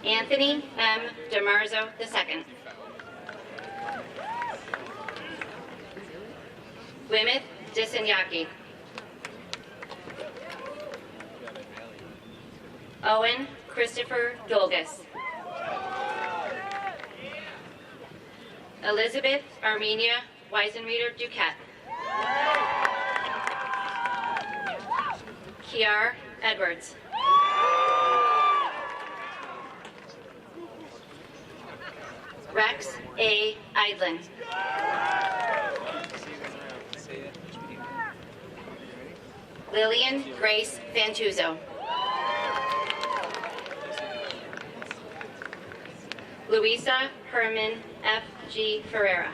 [SPEAKER 7] Anthony M. DeMarzo II. Wimith Disanyaki. Owen Christopher Dolgus. Elizabeth Armenia Weisenreeder Duquette. Kiar Edwards. Rex A. Eidlin. Lillian Grace Fantuzzo. Luisa Herman F. G. Ferreira.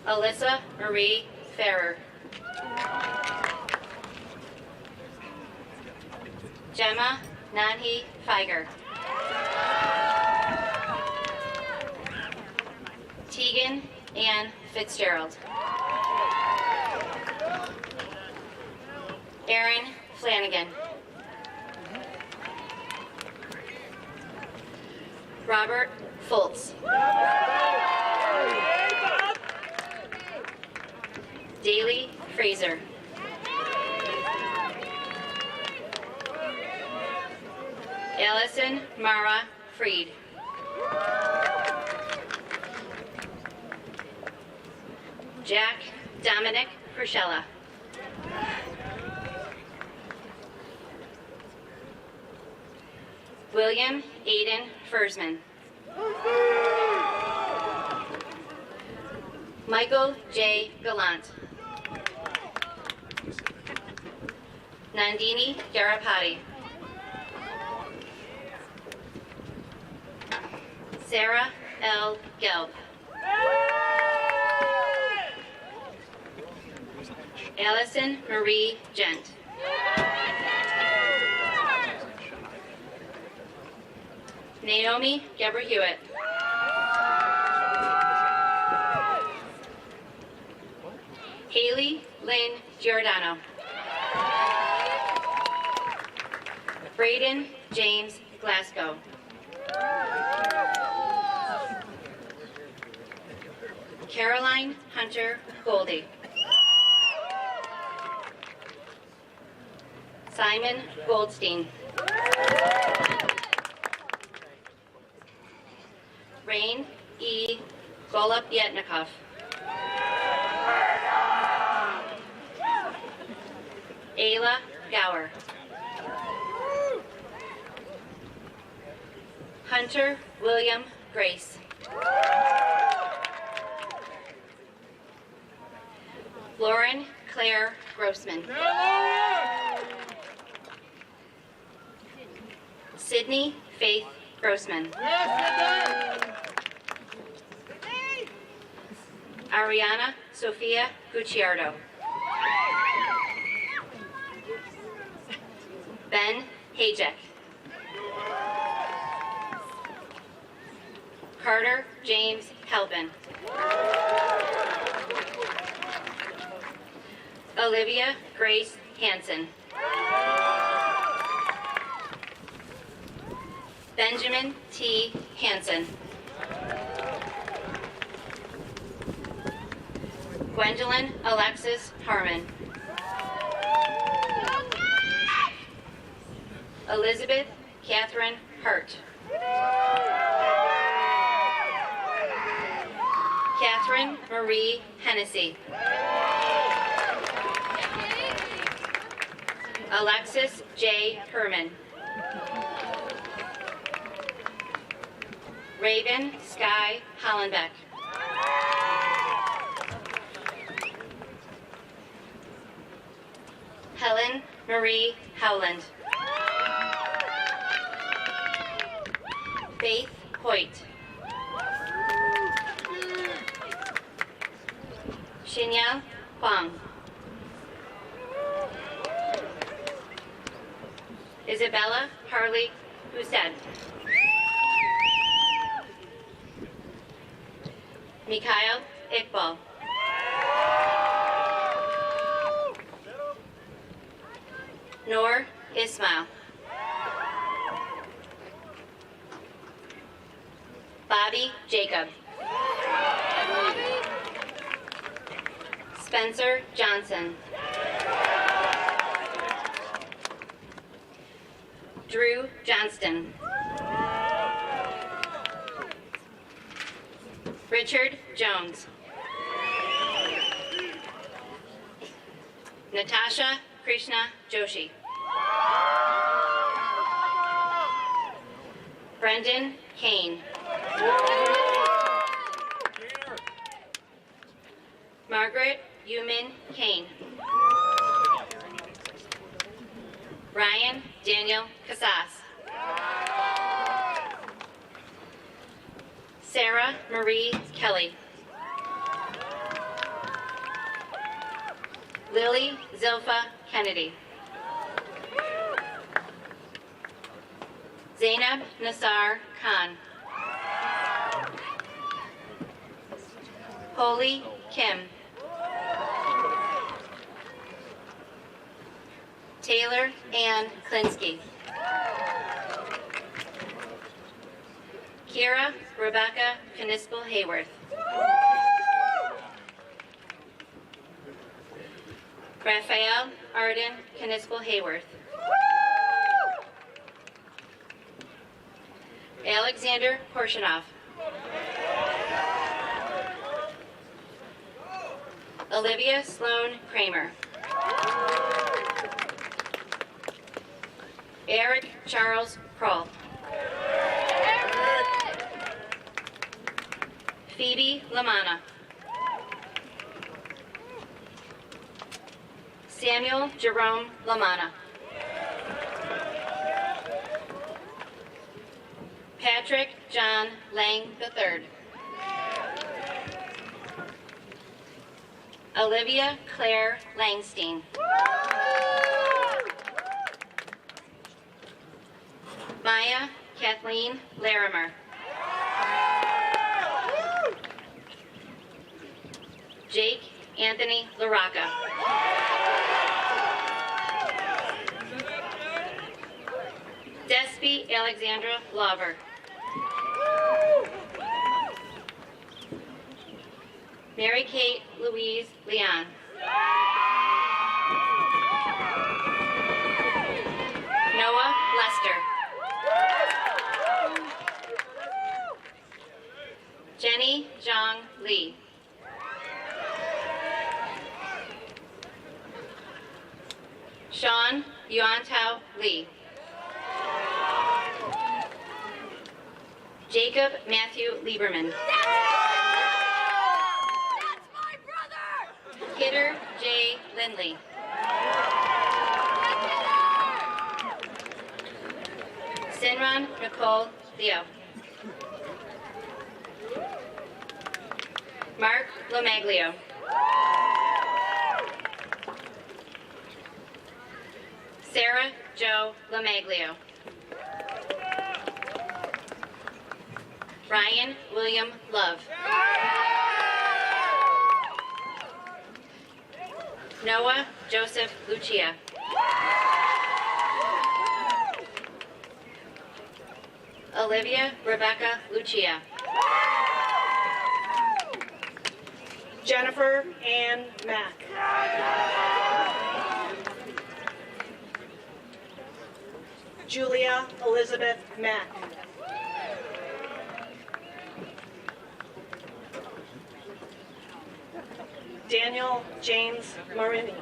[SPEAKER 7] Alyssa Marie Ferrer. Gemma Nanhi Feiger. Tegan Ann Fitzgerald. Erin Flanagan. Robert Foltz. Daly Fraser. Allison Mara Freed. Jack Dominic Crushella. William Aiden Fersman. Michael J. Gallant. Nandini Garapati. Sarah L. Gelb. Allison Marie Gent. Naomi Geber Hewitt. Haley Lynn Giordano. Braden James Glasgow. Caroline Hunter Goldie. Simon Goldstein. Rain E. Golub-Yetnikov. Ayla Gower. Hunter William Grace. Lauren Claire Grossman. Sydney Faith Grossman. Ariana Sofia Gucciardo. Ben Hajek. Carter James Helbin. Olivia Grace Hansen. Benjamin T. Hansen. Gwendolyn Alexis Harmon. Elizabeth Catherine Hart. Catherine Marie Hennessy. Alexis J. Herman. Raven Sky Hollenbeck. Helen Marie Howland. Faith Hoyt. Shinyao Huang. Isabella Harley Hussein. Mikhail Iqbal. Noor Ismail. Bobby Jacob. Spencer Johnson. Drew Johnston. Richard Jones. Natasha Krishna Joshi. Brendan Kane. Margaret Yumin Kane. Ryan Daniel Casas. Sarah Marie Kelly. Lily Zilpha Kennedy. Zainab Nassar Khan. Holy Kim. Taylor Ann Klinsky. Kira Rebecca Knispel Hayworth. Raphael Arden Knispel Hayworth. Alexander Porshinoff. Olivia Sloan Kramer. Eric Charles Kroll. Phoebe Lamana. Samuel Jerome Lamana. Patrick John Lang III. Olivia Claire Langstein. Maya Kathleen Larimer. Jake Anthony LaRocca. Despy Alexandra Lauver. Mary Kate Louise Leon. Noah Lester. Jenny Zhang Lee. Sean Yuantao Lee. Jacob Matthew Lieberman.
[SPEAKER 3] That's my brother!
[SPEAKER 7] Kidder J. Lindley. Sinran Nicole Theo. Mark Lomaglio. Sarah Jo Lomaglio. Ryan William Love. Noah Joseph Lucia. Olivia Rebecca Lucia.
[SPEAKER 5] Jennifer Ann Mack. Julia Elizabeth Mack. Daniel James Marini.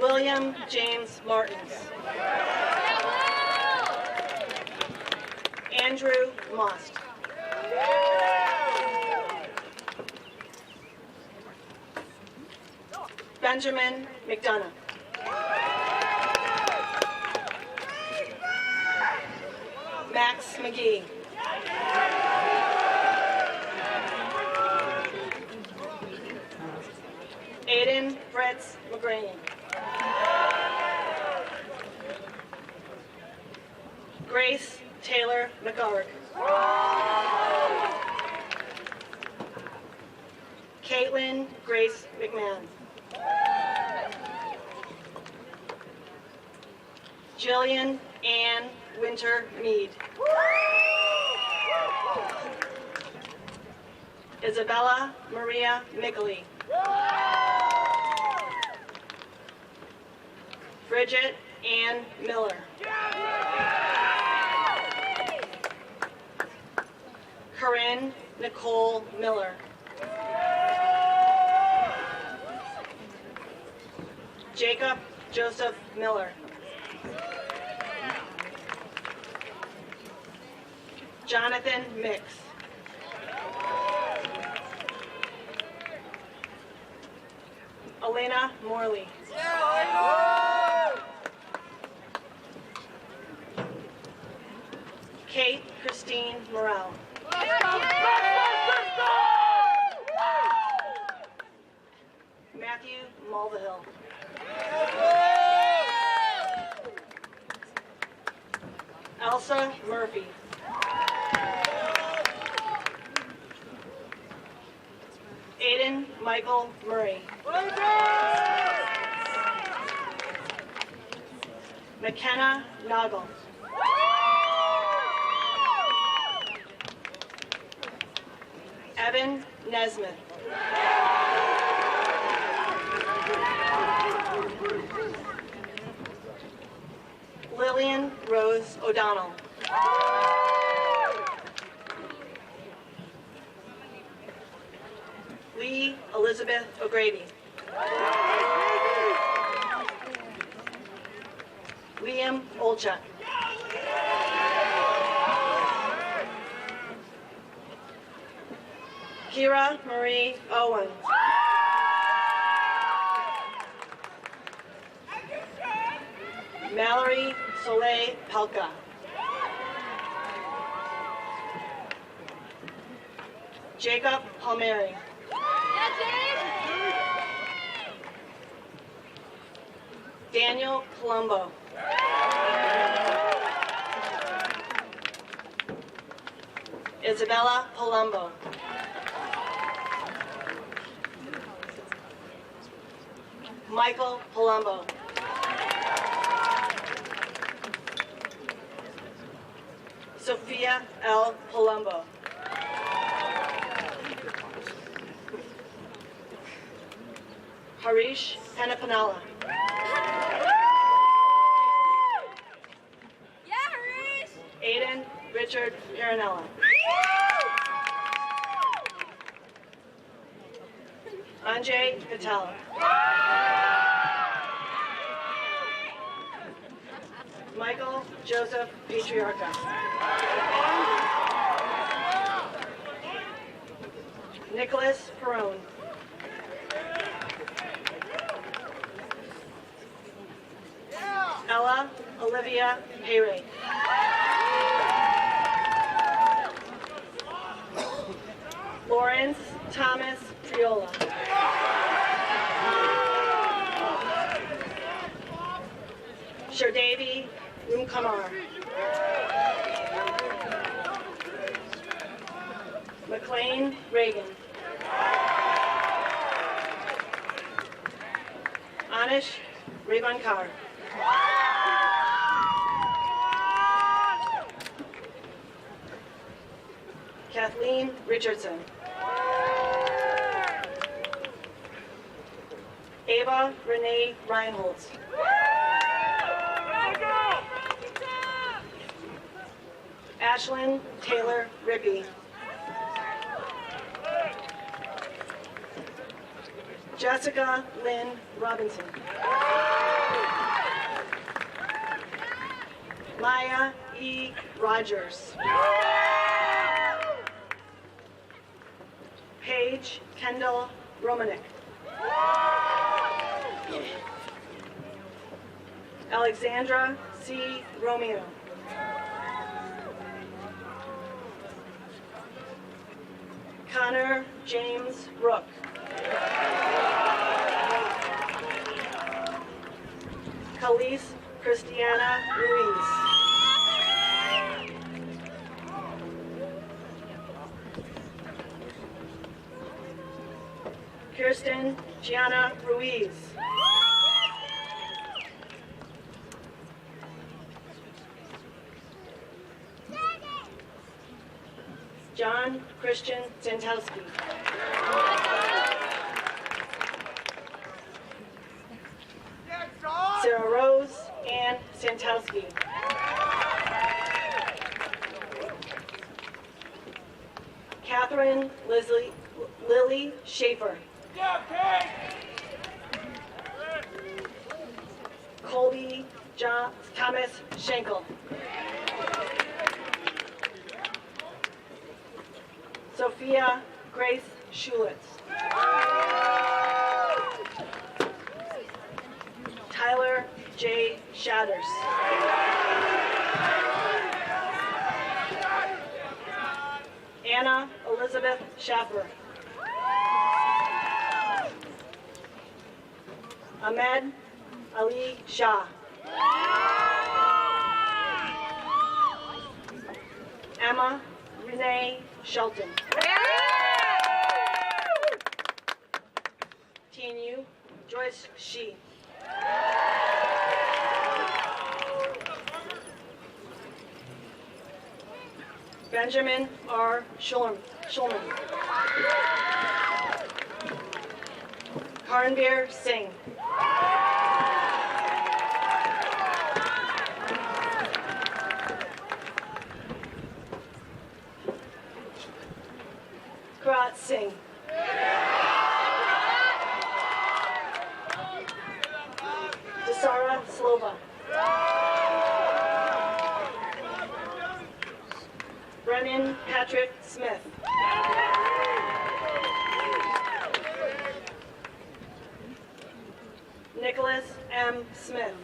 [SPEAKER 5] William James Martins. Andrew Most. Benjamin McDonough. Max McGee. Aiden Fritz McGrane. Grace Taylor McGarg. Caitlin Grace McMahon. Jillian Ann Winter Mead. Isabella Maria Mickley. Bridget Ann Miller. Corinne Nicole Miller. Jacob Joseph Miller. Jonathan Mix. Elena Morley. Kate Christine Morel. Matthew Mulvihill. Elsa Murphy. Aiden Michael Murray. McKenna Noggle. Evan Nesmith. Lillian Rose O'Donnell. Lee Elizabeth O'Grady. Liam Olchuk. Kira Marie Owens. Mallory Soleil Pelka. Jacob Palmieri.
[SPEAKER 3] Daniel Colombo. Isabella Palumbo. Michael Palumbo. Sophia L. Palumbo. Harish Panapanala.
[SPEAKER 5] Yeah, Harish!
[SPEAKER 3] Aiden Richard Paranella. Anjay Patel. Michael Joseph Patriarca. Nicholas Perone. Ella Olivia Payray. Lawrence Thomas Priola. Shardavi Rumkamar. McLean Reagan. Anish Revankar. Kathleen Richardson. Ava Renee Reinholtz. Ashlyn Taylor Rippey. Jessica Lynn Robinson. Maya E. Rogers. Paige Kendall Romanek. Alexandra C. Romeo. Connor James Rook. Khalees Christiana Ruiz. Kirsten Gianna Ruiz. John Christian Santowski. Sarah Rose Ann Santowski. Catherine Lily Schaefer. Colby Thomas Schenkel. Sophia Grace Schulitz. Tyler J. Shatters. Anna Elizabeth Schaffer. Ahmed Ali Shah. Emma Renee Shelton. TNU Joyce Shee. Benjamin R. Schulman. Karnbir Singh. Karat Singh. Dasara Slova. Brennan Patrick Smith. Nicholas M. Smith.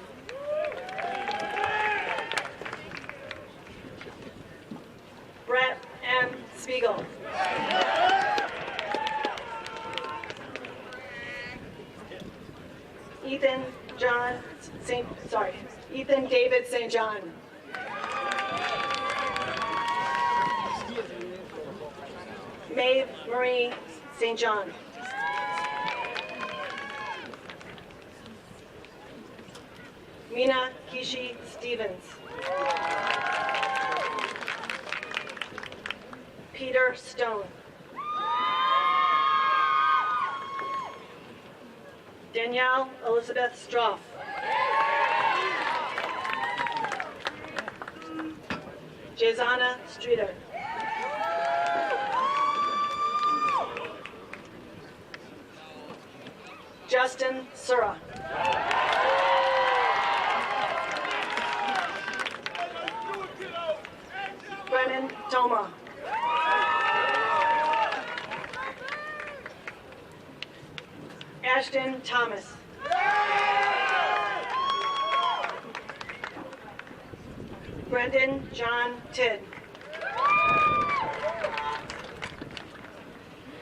[SPEAKER 3] Brett M. Spiegel. Ethan
[SPEAKER 5] Ethan David St. John. Maeve Marie St. John. Mina Kishi Stevens. Peter Stone. Danielle Elizabeth Stroff. Jazana Streeter. Justin Sura. Brennan Toma. Ashton Thomas. Brendan John Tidd.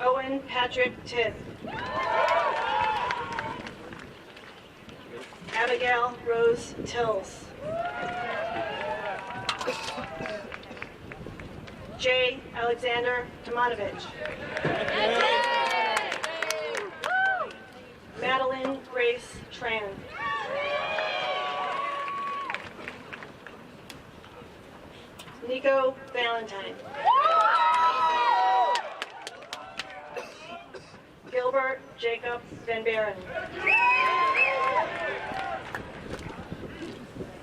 [SPEAKER 5] Owen Patrick Tidd. Abigail Rose Tills. J. Alexander Tomatovich. Madeline Grace Tran. Nico Valentine. Gilbert Jacob Van Buren.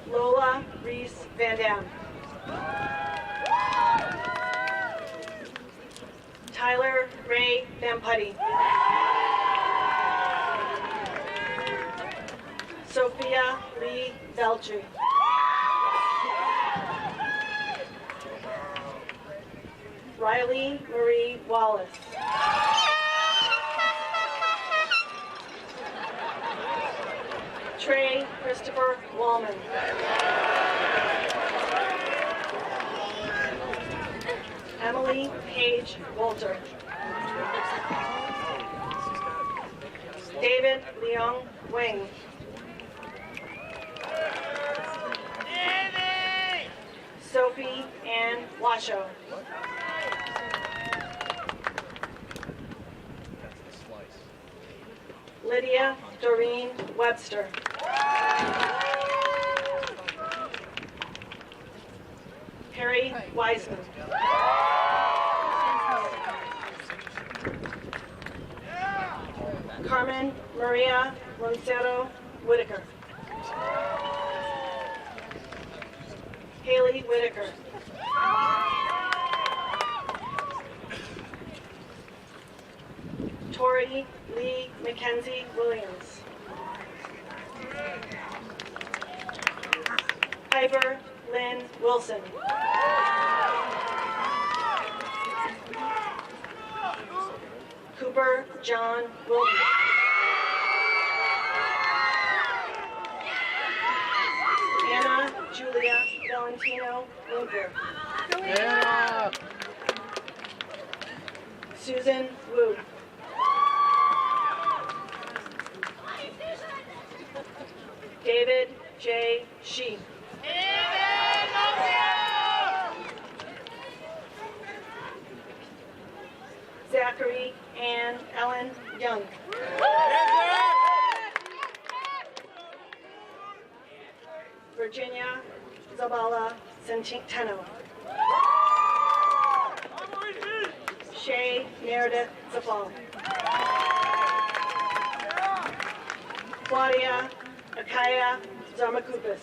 [SPEAKER 5] Lola Reese Van Dam. Tyler Ray Van Putty. Sophia Lee Veltri. Riley Marie Wallace. Trey Christopher Wallman. Emily Paige Walter. David Leong Wang. Sophie Ann Washoe. Lydia Doreen Webster. Harry Wiseman. Carmen Maria Lancero Whitaker. Haley Whitaker. Tori Lee Mackenzie Williams. Piper Lynn Wilson. Cooper John Wilton. Anna Julia Valentino Winker. Susan Wu. David J. Shee. Zachary and Ellen Young. Virginia Zabala Centeno. Shay Meredith Zafal. Claudia Akaya Zarmakoupas.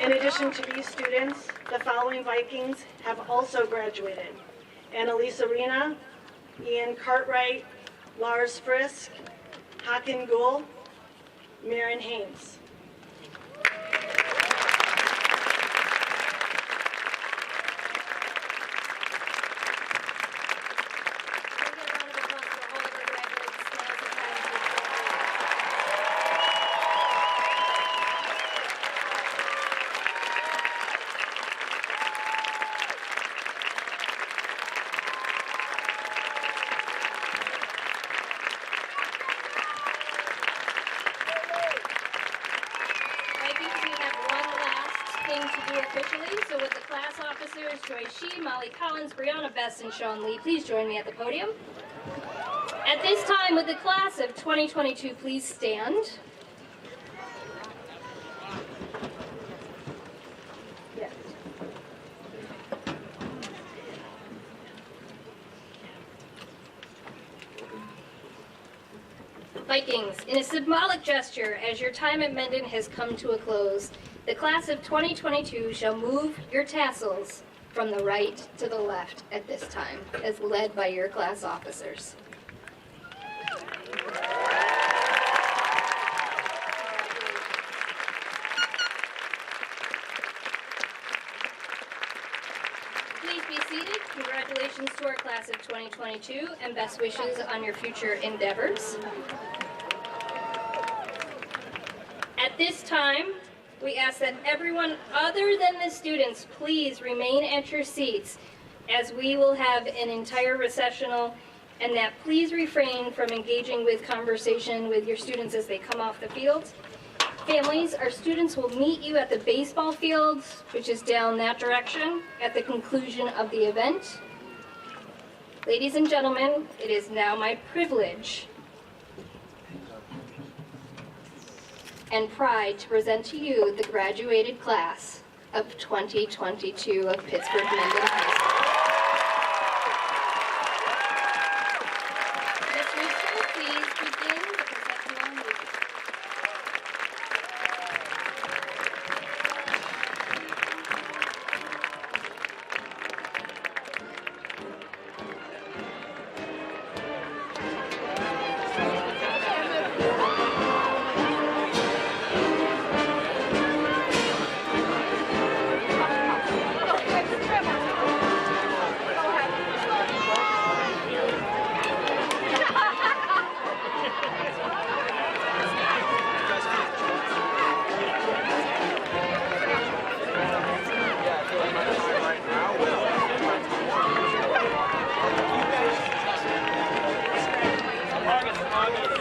[SPEAKER 5] In addition to these students, the following Vikings have also graduated: Annalisa Rena, Ian Cartwright, Lars Frisk, Hakan Gul, Marin Haynes.
[SPEAKER 1] officially. So with the class officers, Joy Shee, Molly Collins, Brianna Best, and Sean Lee, please join me at the podium. At this time, with the class of 2022, please stand. Yes. Vikings, in a symbolic gesture, as your time at Mendon has come to a close, the class of 2022 shall move your tassels from the right to the left at this time, as led by your class officers. Please be seated. Congratulations to our class of 2022 and best wishes on your future endeavors. At this time, we ask that everyone other than the students please remain at your seats as we will have an entire recessional, and that please refrain from engaging with conversation with your students as they come off the field. Families, our students will meet you at the baseball field, which is down that direction, at the conclusion of the event. Ladies and gentlemen, it is now my privilege and pride to present to you the graduated class of 2022 of Pittsford Mendon High School. Ms. Rooster, please begin the processional movement.
[SPEAKER 2] August.